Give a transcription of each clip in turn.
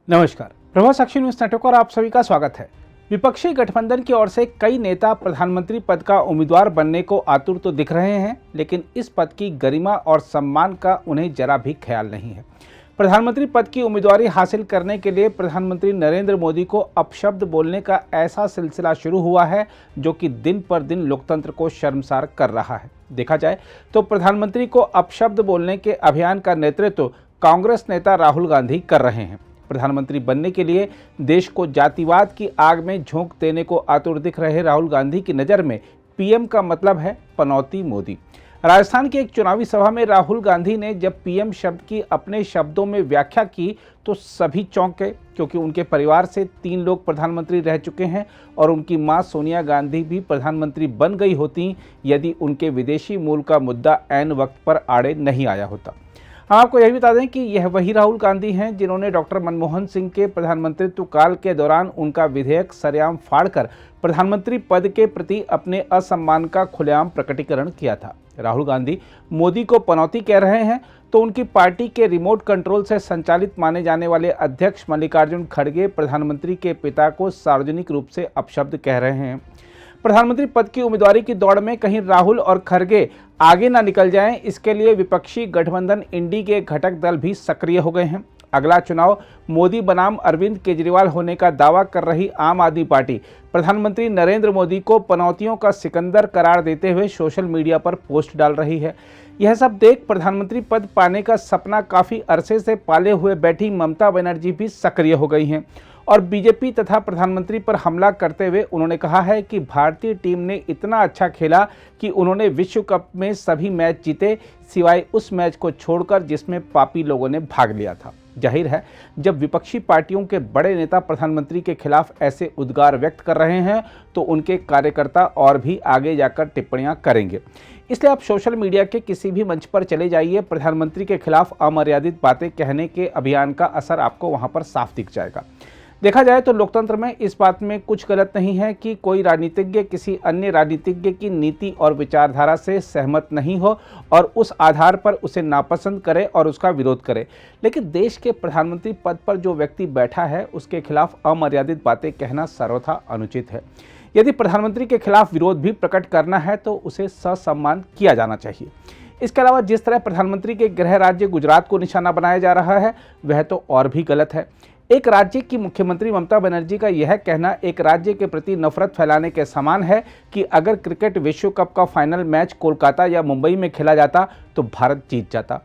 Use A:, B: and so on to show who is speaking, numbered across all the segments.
A: नमस्कार, प्रभा साक्षी news network और आप सभी का स्वागत है। विपक्षी गठबंधन की ओर से कई नेता प्रधानमंत्री पद का उम्मीदवार बनने को आतुर तो दिख रहे हैं, लेकिन इस पद की गरिमा और सम्मान का उन्हें जरा भी ख्याल नहीं है। प्रधानमंत्री पद की उम्मीदवारी हासिल करने के लिए प्रधानमंत्री नरेंद्र मोदी को अपशब्द बोलने का ऐसा सिलसिला शुरू हुआ है जो कि दिन पर दिन लोकतंत्र को शर्मसार कर रहा है। देखा जाए तो प्रधानमंत्री को अपशब्द बोलने के अभियान का नेतृत्व कांग्रेस नेता राहुल गांधी कर रहे हैं। प्रधानमंत्री बनने के लिए देश को जातिवाद की आग में झोंक देने को आतुर दिख रहे राहुल गांधी की नज़र में पीएम का मतलब है पनौती मोदी। राजस्थान की एक चुनावी सभा में राहुल गांधी ने जब पीएम शब्द की अपने शब्दों में व्याख्या की तो सभी चौंके, क्योंकि उनके परिवार से 3 लोग प्रधानमंत्री रह चुके हैं और उनकी मां सोनिया गांधी भी प्रधानमंत्री बन गई होती यदि उनके विदेशी मूल का मुद्दा ऐन वक्त पर आड़े नहीं आया होता। हम आपको यह भी बता दें कि यह वही राहुल गांधी हैं जिन्होंने डॉक्टर मनमोहन सिंह के प्रधानमंत्रित्व काल के दौरान उनका विधेयक सरेआम फाड़कर प्रधानमंत्री पद के प्रति अपने असम्मान का खुलेआम प्रकटीकरण किया था। राहुल गांधी मोदी को पनौती कह रहे हैं तो उनकी पार्टी के रिमोट कंट्रोल से संचालित माने जाने वाले अध्यक्ष मल्लिकार्जुन खड़गे प्रधानमंत्री के पिता को सार्वजनिक रूप से अपशब्द कह रहे हैं। प्रधानमंत्री पद की उम्मीदवारी की दौड़ में कहीं राहुल और खड़गे आगे ना निकल जाएं, इसके लिए विपक्षी गठबंधन इंडी के घटक दल भी सक्रिय हो गए हैं। अगला चुनाव मोदी बनाम अरविंद केजरीवाल होने का दावा कर रही आम आदमी पार्टी प्रधानमंत्री नरेंद्र मोदी को पनौतियों का सिकंदर करार देते हुए सोशल मीडिया पर पोस्ट डाल रही है। यह सब देख प्रधानमंत्री पद पाने का सपना काफ़ी अरसे से पाले हुए बैठी ममता बनर्जी भी सक्रिय हो गई हैं और बीजेपी तथा प्रधानमंत्री पर हमला करते हुए उन्होंने कहा है कि भारतीय टीम ने इतना अच्छा खेला कि उन्होंने विश्व कप में सभी मैच जीते, सिवाय उस मैच को छोड़कर जिसमें पापी लोगों ने भाग लिया था। जाहिर है, जब विपक्षी पार्टियों के बड़े नेता प्रधानमंत्री के खिलाफ ऐसे उद्गार व्यक्त कर रहे हैं तो उनके कार्यकर्ता और भी आगे जाकर टिप्पणियां करेंगे। इसलिए आप सोशल मीडिया के किसी भी मंच पर चले जाइए, प्रधानमंत्री के खिलाफ अमर्यादित बातें कहने के अभियान का असर आपको वहां पर साफ दिख जाएगा। देखा जाए तो लोकतंत्र में इस बात में कुछ गलत नहीं है कि कोई राजनीतिज्ञ किसी अन्य राजनीतिज्ञ की नीति और विचारधारा से सहमत नहीं हो और उस आधार पर उसे नापसंद करे और उसका विरोध करे, लेकिन देश के प्रधानमंत्री पद पर जो व्यक्ति बैठा है उसके खिलाफ अमर्यादित बातें कहना सर्वथा अनुचित है। यदि प्रधानमंत्री के खिलाफ विरोध भी प्रकट करना है तो उसे ससम्मान किया जाना चाहिए। इसके अलावा जिस तरह प्रधानमंत्री के गृह राज्य गुजरात को निशाना बनाया जा रहा है वह तो और भी गलत है। एक राज्य की मुख्यमंत्री ममता बनर्जी का यह कहना एक राज्य के प्रति नफरत फैलाने के समान है कि अगर क्रिकेट विश्व कप का फाइनल मैच कोलकाता या मुंबई में खेला जाता तो भारत जीत जाता।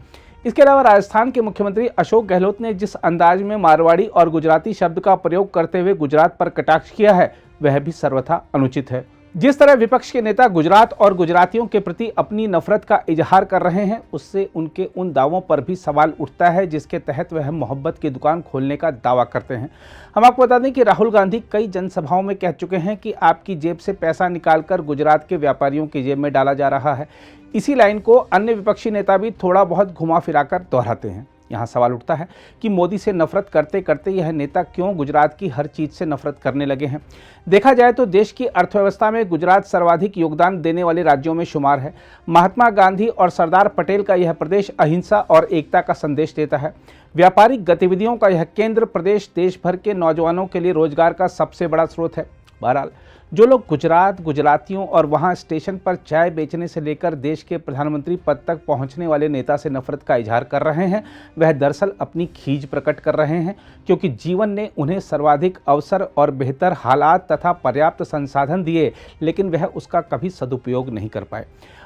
A: इसके अलावा राजस्थान के मुख्यमंत्री अशोक गहलोत ने जिस अंदाज में मारवाड़ी और गुजराती शब्द का प्रयोग करते हुए गुजरात पर कटाक्ष किया है वह भी सर्वथा अनुचित है। जिस तरह विपक्ष के नेता गुजरात और गुजरातियों के प्रति अपनी नफरत का इजहार कर रहे हैं उससे उनके उन दावों पर भी सवाल उठता है जिसके तहत वह मोहब्बत की दुकान खोलने का दावा करते हैं। हम आपको बता दें कि राहुल गांधी कई जनसभाओं में कह चुके हैं कि आपकी जेब से पैसा निकालकर गुजरात के व्यापारियों की जेब में डाला जा रहा है। इसी लाइन को अन्य विपक्षी नेता भी थोड़ा बहुत घुमा फिराकर दोहराते हैं। यहाँ सवाल उठता है कि मोदी से नफरत करते करते यह नेता क्यों गुजरात की हर चीज़ से नफरत करने लगे हैं। देखा जाए तो देश की अर्थव्यवस्था में गुजरात सर्वाधिक योगदान देने वाले राज्यों में शुमार है। महात्मा गांधी और सरदार पटेल का यह प्रदेश अहिंसा और एकता का संदेश देता है। व्यापारिक गतिविधियों का यह केंद्र प्रदेश देश भर के नौजवानों के लिए रोजगार का सबसे बड़ा स्रोत है। बहरहाल जो लोग गुजरात, गुजरातियों और वहां स्टेशन पर चाय बेचने से लेकर देश के प्रधानमंत्री पद तक पहुंचने वाले नेता से नफरत का इजहार कर रहे हैं वह दरअसल अपनी खीज प्रकट कर रहे हैं, क्योंकि जीवन ने उन्हें सर्वाधिक अवसर और बेहतर हालात तथा पर्याप्त संसाधन दिए, लेकिन वह उसका कभी सदुपयोग नहीं कर पाए।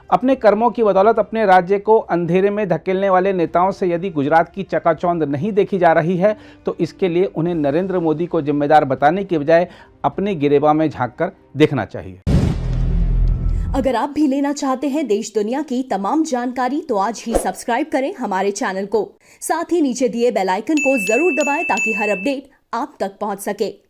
A: अपने कर्मों की बदौलत अपने राज्य को अंधेरे में धकेलने वाले नेताओं से यदि गुजरात की चकाचौंध नहीं देखी जा रही है तो इसके लिए उन्हें नरेंद्र मोदी को जिम्मेदार बताने के बजाय अपने गिरेबान में झांककर देखना चाहिए।
B: अगर आप भी लेना चाहते हैं देश दुनिया की तमाम जानकारी तो आज ही सब्सक्राइब करें हमारे चैनल को। साथ ही नीचे दिए बेल आइकन को जरूर दबाएं ताकि हर अपडेट आप तक पहुंच सके।